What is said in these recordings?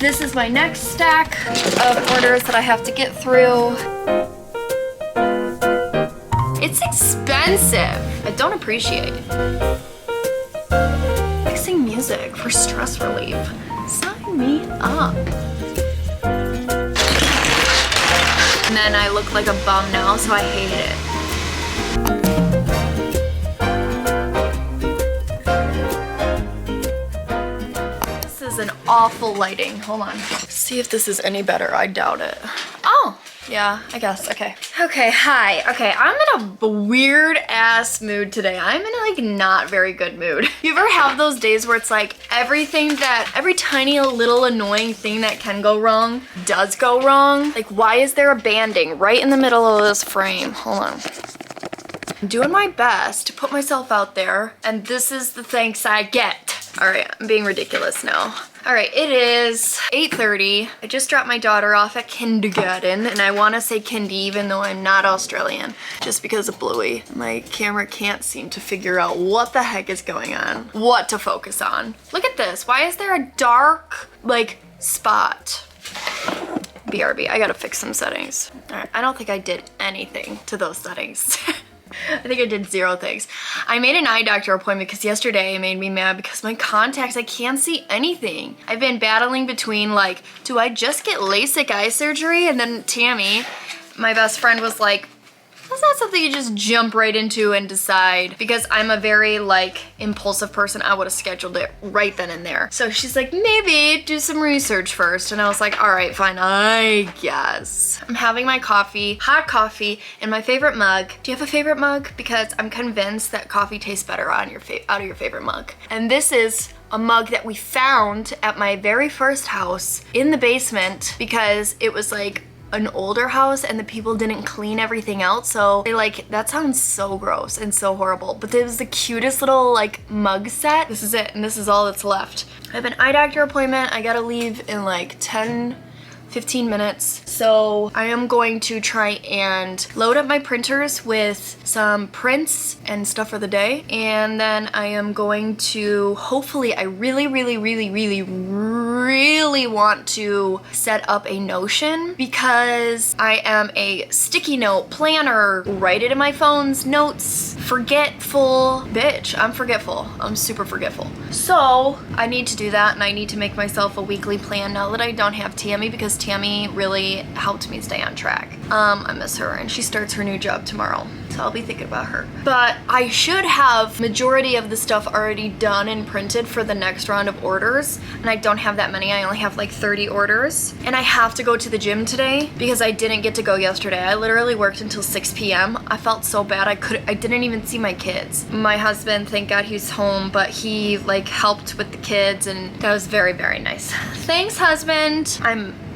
This is my next stack of orders that I have to get through. It's expensive. I don't appreciate it. Mixing music for stress relief. Sign me up. And then I look like a bum now, so I hate it. This is an awful lighting. Hold on. See if this is any better. I doubt it. Oh, yeah, I guess. Okay. Okay, hi. Okay, I'm in a weird ass mood today. I'm in a like not very good mood. You ever have those days where it's like every tiny little annoying thing that can go wrong does go wrong? Like, why is there a banding right in the middle of this frame? Hold on. I'm doing my best to put myself out there, and this is the thanks I get. All right, I'm being ridiculous now. All right, it is 8:30. I just dropped my daughter off at kindergarten, and I want to say kindy even though I'm not Australian, just because of Bluey. My camera can't seem to figure out what the heck is going on, what to focus on. Look at this. Why is there a dark, like, spot? BRB, I gotta fix some settings. All right, I don't think I did anything to those settings. I think I did 0 things. I made an eye doctor appointment because yesterday it made me mad because my contacts, I can't see anything. I've been battling between like, do I just get LASIK eye surgery? And then Tammy, my best friend, was like, that's not something you just jump right into and decide, because I'm a very like impulsive person. I would have scheduled it right then and there. So she's like, maybe do some research first. And I was like, all right, fine, I guess. I'm having my coffee, hot coffee, in my favorite mug. Do you have a favorite mug? Because I'm convinced that coffee tastes better out of your favorite mug. And this is a mug that we found at my very first house in the basement because it was like an older house and the people didn't clean everything out, so they like, that sounds so gross and so horrible, but it was the cutest little like mug set. This is it, and this is all that's left. I have an eye doctor appointment. I gotta leave in like 10-15 minutes. So I am going to try and load up my printers with some prints and stuff for the day. And then I am going to, hopefully, I really want to set up a Notion because I am a sticky note planner, write it in my phone's notes, forgetful bitch. I'm forgetful. I'm super forgetful. So I need to do that, and I need to make myself a weekly plan now that I don't have Tammy, because Tammy really helped me stay on track. I miss her, and she starts her new job tomorrow, so I'll be thinking about her. But I should have majority of the stuff already done and printed for the next round of orders, and I don't have that many. I only have like 30 orders, and I have to go to the gym today because I didn't get to go yesterday. I literally worked until 6 p.m. I felt so bad. I didn't even see my kids. My husband, thank God he's home, but he like helped with the kids, and that was very, very nice. Thanks, husband.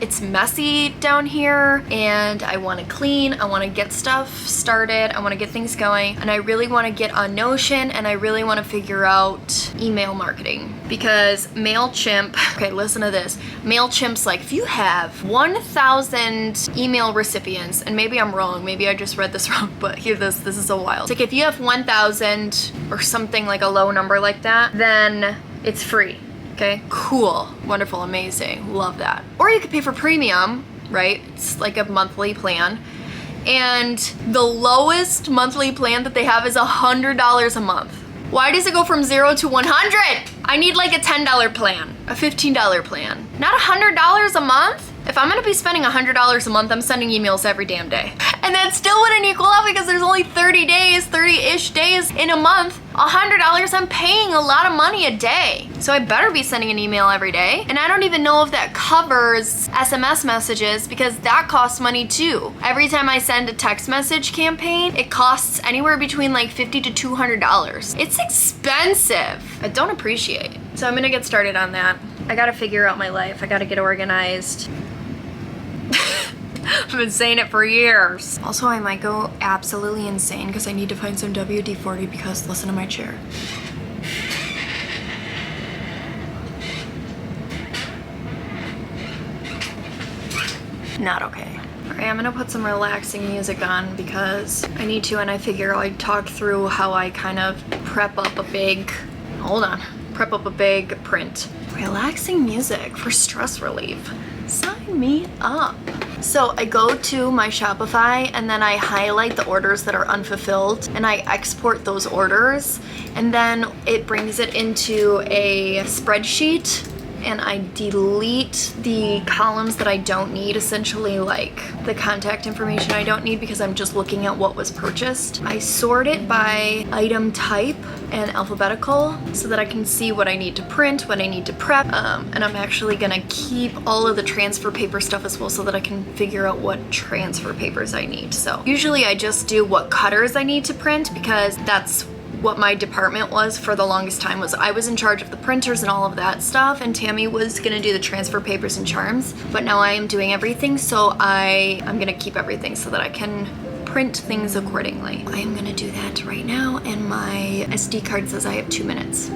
It's messy down here, and I want to clean. I want to get stuff started. I want to get things going, and I really want to get on Notion, and I really want to figure out email marketing, because MailChimp, okay, listen to this. MailChimp's like, if you have 1,000 email recipients, and maybe I'm wrong, maybe I just read this wrong, but hear this is so wild. It's like if you have 1,000 or something like a low number like that, then it's free. Okay, cool, wonderful, amazing, love that. Or you could pay for premium, right? It's like a monthly plan. And the lowest monthly plan that they have is $100 a month. Why does it go from 0 to 100? I need like a $10 plan, a $15 plan, not $100 a month. If I'm gonna be spending $100 a month, I'm sending emails every damn day. And that still wouldn't equal out because there's only 30-ish days in a month. $100, I'm paying a lot of money a day. So I better be sending an email every day. And I don't even know if that covers SMS messages, because that costs money too. Every time I send a text message campaign, it costs anywhere between like $50 to $200. It's expensive. I don't appreciate it. So I'm gonna get started on that. I gotta figure out my life. I gotta get organized. I've been saying it for years. Also, I might go absolutely insane because I need to find some WD-40 because listen to my chair. Not okay. All right, I'm gonna put some relaxing music on because I need to, and I figure I'd talk through how I kind of prep up a big, prep up a big print. Relaxing music for stress relief. Sign me up. So I go to my Shopify and then I highlight the orders that are unfulfilled and I export those orders, and then it brings it into a spreadsheet and I delete the columns that I don't need, essentially like the contact information I don't need because I'm just looking at what was purchased. I sort it by item type and alphabetical so that I can see what I need to print, what I need to prep, and I'm actually gonna keep all of the transfer paper stuff as well so that I can figure out what transfer papers I need. So usually I just do what cutters I need to print because that's what my department was for the longest time. Was I was in charge of the printers and all of that stuff, and Tammy was gonna do the transfer papers and charms, but now I am doing everything, so I'm gonna keep everything so that I can print things accordingly. I am gonna do that right now, and my SD card says I have 2 minutes.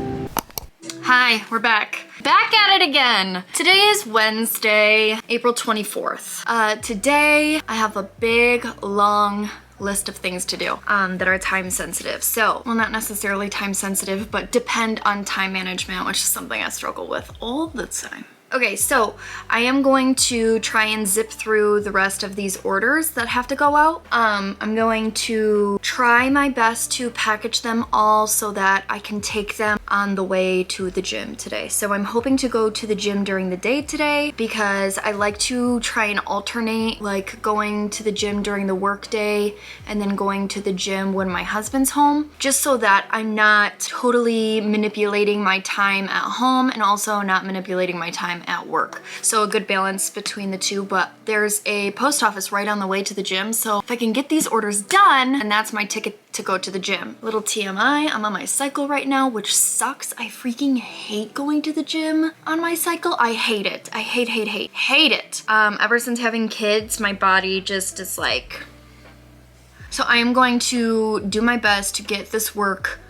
Hi, we're back. Back at it again. Today is Wednesday, April 24th. Today I have a big, long list of things to do that are time sensitive. So, well, not necessarily time sensitive, but depend on time management, which is something I struggle with all the time. Okay, so I am going to try and zip through the rest of these orders that have to go out. I'm going to try my best to package them all so that I can take them on the way to the gym today. So I'm hoping to go to the gym during the day today because I like to try and alternate, like going to the gym during the work day and then going to the gym when my husband's home, just so that I'm not totally manipulating my time at home and also not manipulating my time at work. So a good balance between the two, but there's a post office right on the way to the gym, so if I can get these orders done, and that's my ticket to go to the gym. Little TMI, I'm on my cycle right now, which sucks. I freaking hate going to the gym on my cycle. I hate it. I hate it. Ever since having kids, my body just is like... So I am going to do my best to get this work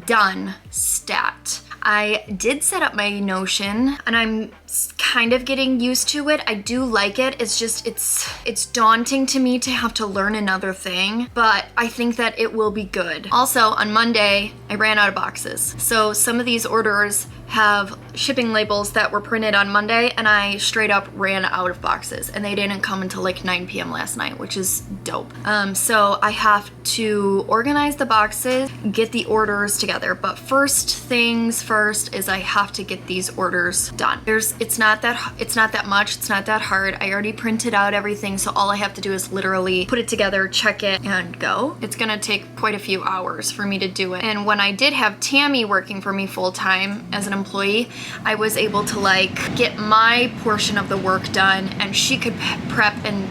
done stat. I did set up my Notion and I'm kind of getting used to it. I do like it. It's just, it's daunting to me to have to learn another thing, but I think that it will be good. Also, on Monday, I ran out of boxes. So some of these orders have shipping labels that were printed on Monday and I straight up ran out of boxes and they didn't come until like 9 p.m. last night, which is dope. So I have to organize the boxes, get the orders together. But first things first is I have to get these orders done. It's not that much, it's not that hard. I already printed out everything, so all I have to do is literally put it together, check it, and go. It's gonna take quite a few hours for me to do it. And when I did have Tammy working for me full time as an employee, I was able to like get my portion of the work done and she could prep and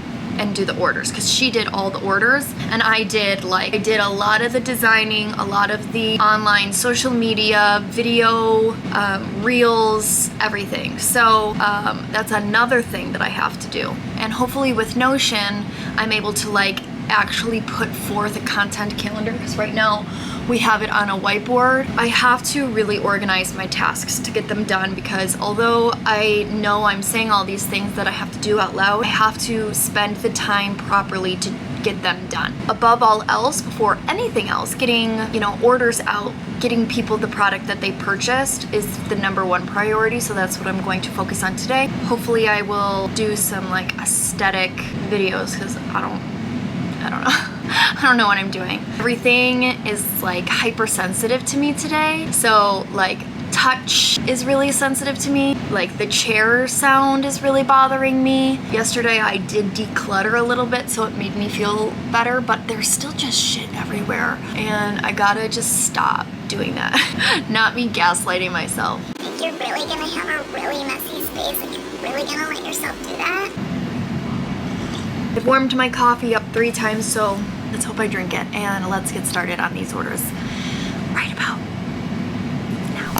do the orders because she did all the orders and I did a lot of the designing, a lot of the online social media, video, reels, everything. So that's another thing that I have to do. And hopefully with Notion, I'm able to like actually put forth a content calendar because right now we have it on a whiteboard. I have to really organize my tasks to get them done because although I know I'm saying all these things that I have to do out loud, I have to spend the time properly to get them done. Above all else, before anything else, getting, orders out, getting people the product that they purchased is the #1 priority, so that's what I'm going to focus on today. Hopefully I will do some like aesthetic videos because I don't know. I don't know what I'm doing. Everything is like hypersensitive to me today. So like touch is really sensitive to me. Like the chair sound is really bothering me. Yesterday I did declutter a little bit so it made me feel better, but there's still just shit everywhere. And I gotta just stop doing that. Not me gaslighting myself. Think you're really gonna have a really messy space and you're really gonna let yourself do that? I've warmed my coffee up 3 times, so let's hope I drink it. And let's get started on these orders right about now.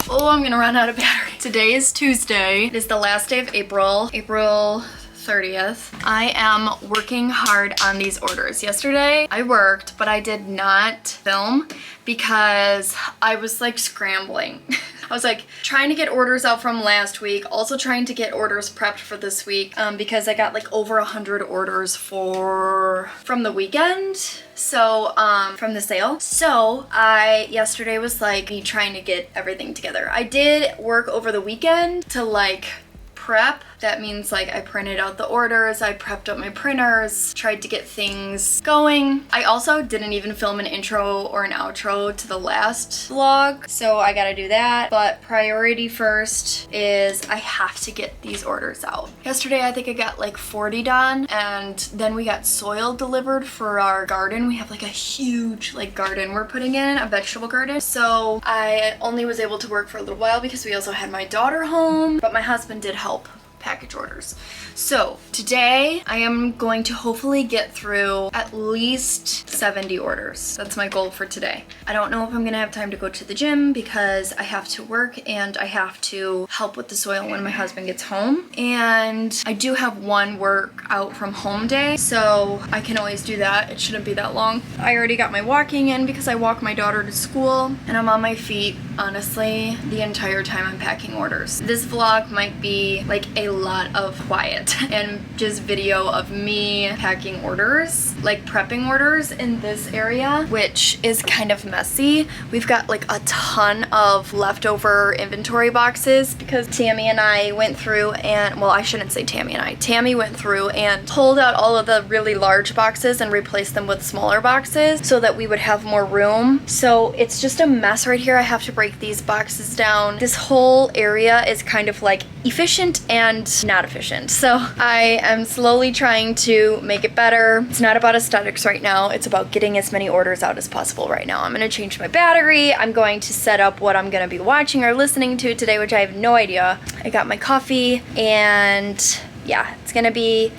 Oh, I'm gonna run out of battery. Today is Tuesday. It is the last day of April 30th. I am working hard on these orders. Yesterday I worked, but I did not film because I was like scrambling. I was like trying to get orders out from last week, also trying to get orders prepped for this week because I got like over 100 orders from the weekend. So, from the sale. So, yesterday was like me trying to get everything together. I did work over the weekend to like prep. That means like I printed out the orders, I prepped up my printers, tried to get things going. I also didn't even film an intro or an outro to the last vlog, so I gotta do that. But priority first is I have to get these orders out. Yesterday I think I got like 40 done, and then we got soil delivered for our garden. We have like a huge like garden we're putting in, a vegetable garden. So I only was able to work for a little while because we also had my daughter home, but my husband did help package orders. So today I am going to hopefully get through at least 70 orders. That's my goal for today. I don't know if I'm gonna have time to go to the gym because I have to work and I have to help with the soil when my husband gets home. And I do have one work out from home day, so I can always do that. It shouldn't be that long. I already got my walking in because I walk my daughter to school, and I'm on my feet honestly the entire time I'm packing orders. This vlog might be like a lot of quiet and just video of me packing orders, like prepping orders in this area, which is kind of messy. We've got like a ton of leftover inventory boxes because Tammy and I went through and, well, I shouldn't say Tammy and I. Tammy went through and pulled out all of the really large boxes and replaced them with smaller boxes so that we would have more room. So it's just a mess right here. I have to break these boxes down. This whole area is kind of like efficient and not efficient. So I am slowly trying to make it better. It's not about aesthetics right now. It's about getting as many orders out as possible right now. I'm gonna change my battery. I'm going to set up what I'm gonna be watching or listening to today, which I have no idea. I got my coffee, and yeah, it's gonna be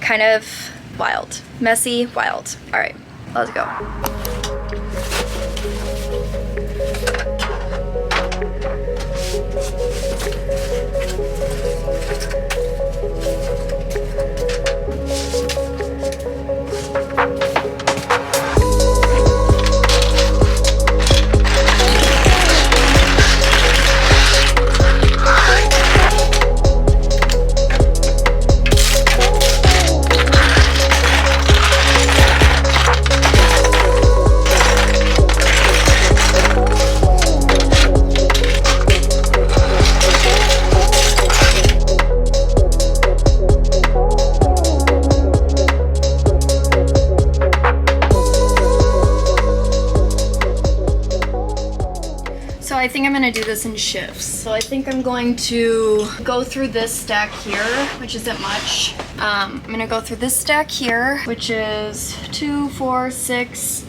kind of wild. Messy, wild. All right, let's go. I think I'm gonna do this in shifts. So I think I'm going to go through this stack here, which isn't much. I'm gonna go through this stack here, which is 2, 4, 6,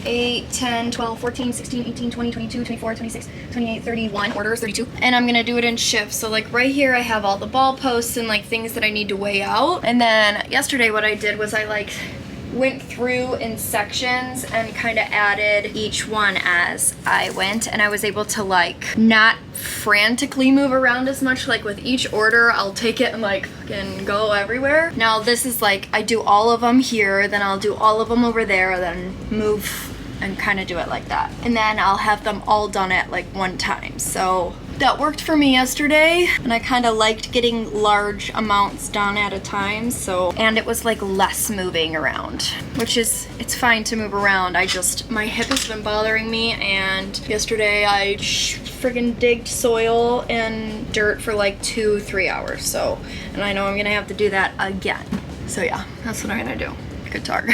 8, 10, 12, 14, 16, 18, 20, 22, 24, 26, 28, 31 orders, 32. And I'm gonna do it in shifts. So like right here I have all the ball posts and like things that I need to weigh out. And then yesterday what I did was I like went through in sections and kind of added each one as I went, and I was able to like not frantically move around as much. Like with each order I'll take it and like fucking go everywhere. Now this is like I do all of them here, then I'll do all of them over there, then move and kind of do it like that, and then I'll have them all done at like one time. So that worked for me yesterday, and I kind of liked getting large amounts done at a time. So, and it was like less moving around, which is, it's fine to move around. My hip has been bothering me, and yesterday I friggin' digged soil and dirt for like 2-3 hours. So, and I know I'm gonna have to do that again. So yeah, that's what I'm gonna do. Good talk.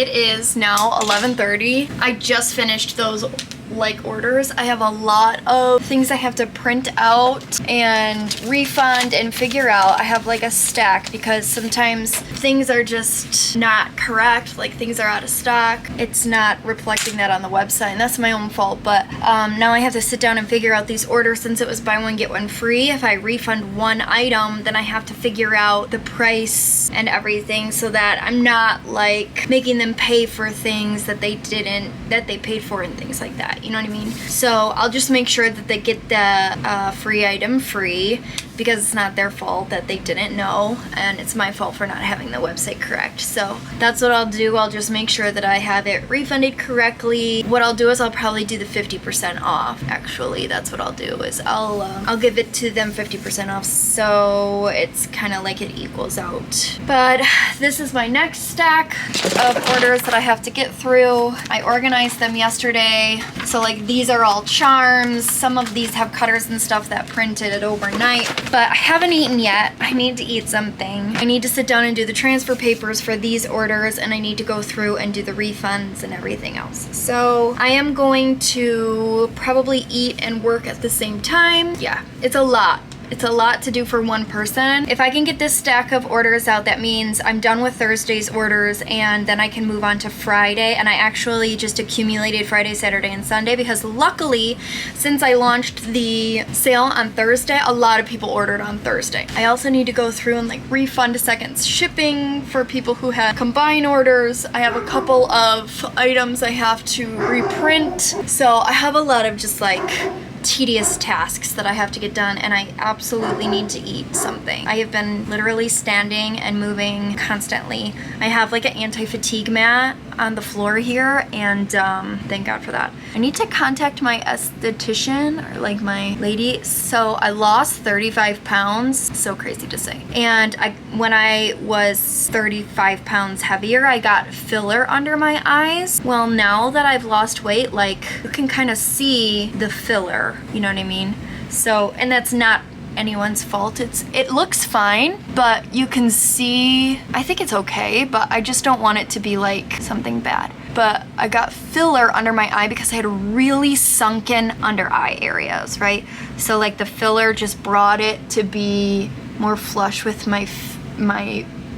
It is now 11:30. I just finished those like orders. I have a lot of things I have to print out and refund and figure out. I have like a stack because sometimes things are just not correct, like things are out of stock. It's not reflecting that on the website, and that's my own fault. But now I have to sit down and figure out these orders. Since it was buy one get one free, if I refund one item, then I have to figure out the price and everything so that I'm not like making them pay for things that they paid for and things like that. You know what I mean? So I'll just make sure that they get the free item free, because it's not their fault that they didn't know, and it's my fault for not having the website correct. So that's what I'll do. I'll just make sure that I have it refunded correctly. What I'll do is I'll probably do the 50% off. Actually, that's what I'll do is I'll give it to them 50% off, so it's kind of like it equals out. But this is my next stack of orders that I have to get through. I organized them yesterday. So like these are all charms. Some of these have cutters and stuff that printed it overnight. But I haven't eaten yet. I need to eat something. I need to sit down and do the transfer papers for these orders, and I need to go through and do the refunds and everything else. So I am going to probably eat and work at the same time. Yeah, it's a lot. It's a lot to do for one person. If I can get this stack of orders out, that means I'm done with Thursday's orders, and then I can move on to Friday. And I actually just accumulated Friday, Saturday, and Sunday because luckily, since I launched the sale on Thursday, a lot of people ordered on Thursday. I also need to go through and like refund second shipping for people who had combined orders. I have a couple of items I have to reprint. So I have a lot of just like tedious tasks that I have to get done, and I absolutely need to eat something. I have been literally standing and moving constantly. I have like an anti-fatigue mat on the floor here, and thank God for that. I need to contact my esthetician, or like my lady. So I lost 35 pounds, so crazy to say. And when I was 35 pounds heavier, I got filler under my eyes. Well, now that I've lost weight, like you can kind of see the filler, you know what I mean? So, and that's not anyone's fault. It looks fine, but you can see, I think it's okay, but I just don't want it to be like something bad. But I got filler under my eye because I had really sunken under eye areas, right? So like the filler just brought it to be more flush with my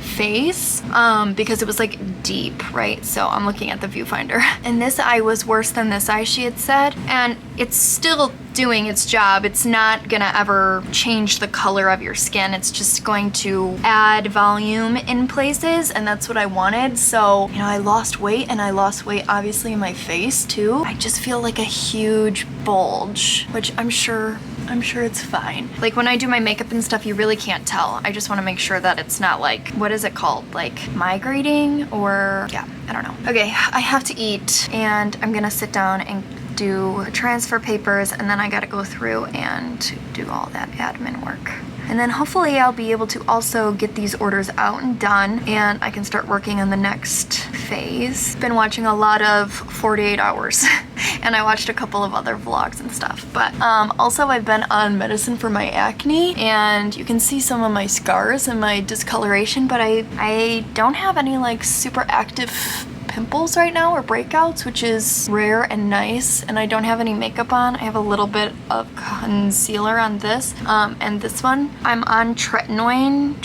face, because it was like deep, right? So I'm looking at the viewfinder, and this eye was worse than this eye, she had said, and it's still doing its job. It's not gonna ever change the color of your skin. It's just going to add volume in places, and that's what I wanted. So, you know, I lost weight, and I lost weight obviously in my face too. I just feel like a huge bulge, which I'm sure it's fine. Like when I do my makeup and stuff, you really can't tell. I just want to make sure that it's not like, what is it called? Like migrating, or yeah, I don't know. Okay, I have to eat, and I'm gonna sit down and do transfer papers, and then I gotta go through and do all that admin work. And then hopefully I'll be able to also get these orders out and done, and I can start working on the next phase. Been watching a lot of 48 hours and I watched a couple of other vlogs and stuff. But also I've been on medicine for my acne, and you can see some of my scars and my discoloration, but I don't have any like super active pimples right now or breakouts, which is rare and nice. And I don't have any makeup on. I have a little bit of concealer on this, and this one I'm on tretinoin.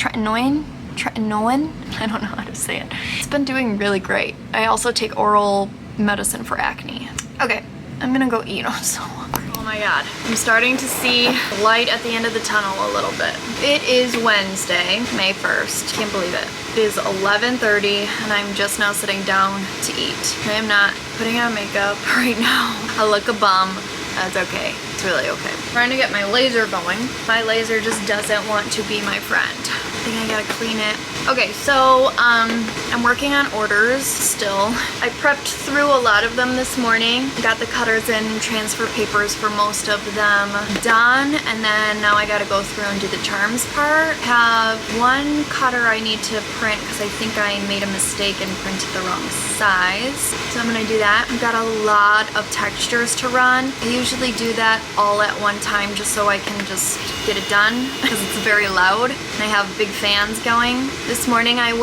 I don't know how to say it. It's been doing really great. I also take oral medicine for acne. Okay, I'm gonna go eat. I'm so hungry. Oh my God. I'm starting to see light at the end of the tunnel a little bit. It is Wednesday, May 1st. Can't believe it. It is 11:30 and I'm just now sitting down to eat. I am not putting on makeup right now. I look a bum. That's okay. It's really okay. I'm trying to get my laser going. My laser just doesn't want to be my friend. I think I gotta clean it. Okay, so I'm working on orders still. I prepped through a lot of them this morning. Got the cutters and transfer papers for most of them done, and then now I gotta go through and do the charms part. Have one cutter I need to print because I think I made a mistake and printed the wrong size. So I'm gonna do that. I've got a lot of textures to run. I usually do that all at one time just so I can just get it done because it's very loud and I have big fans going. This morning I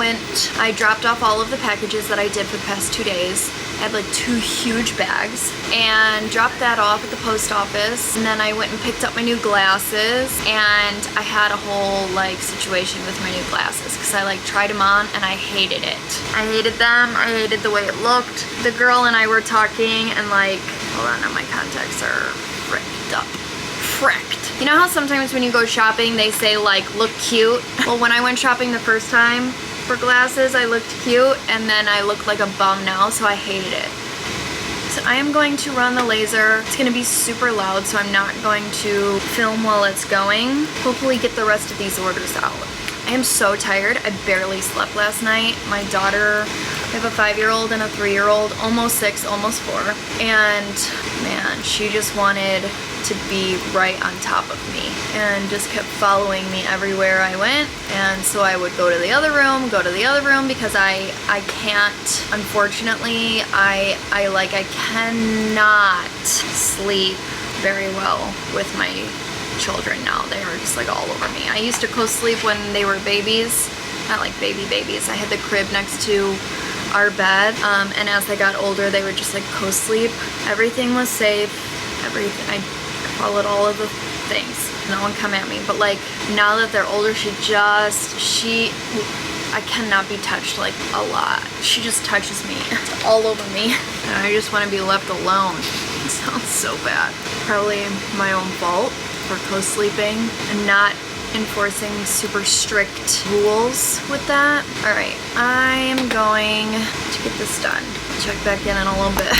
dropped off all of the packages that I did for the past 2 days. I had like 2 huge bags and dropped that off at the post office, and then I went and picked up my new glasses, and I had a whole like situation with my new glasses because I like tried them on and I hated it. I hated them. I hated the way it looked. The girl and I were talking and like, hold on, now my contacts are fricked up. You know how sometimes when you go shopping they say like look cute? Well, when I went shopping the first time for glasses I looked cute, and then I look like a bum now, so I hated it. So I am going to run the laser. It's going to be super loud, so I'm not going to film while it's going. Hopefully get the rest of these orders out. I am so tired. I barely slept last night. My daughter, I have a 5-year-old and a 3-year-old, almost 6, almost 4. And man, she just wanted to be right on top of me and just kept following me everywhere I went. And so I would go to the other room because I can't, unfortunately, I cannot sleep very well with my children now. They are just like all over me. I used to co-sleep when they were babies, not like babies. I had the crib next to our bed, and as they got older they would just like co-sleep. Everything was safe, everything. I followed all of the things. No one come at me, but like now that they're older, I cannot be touched like a lot. She just touches me. It's all over me. And I just want to be left alone. It sounds so bad. Probably my own fault for co-sleeping and not enforcing super strict rules with that. All right, I am going to get this done. Check back in a little bit.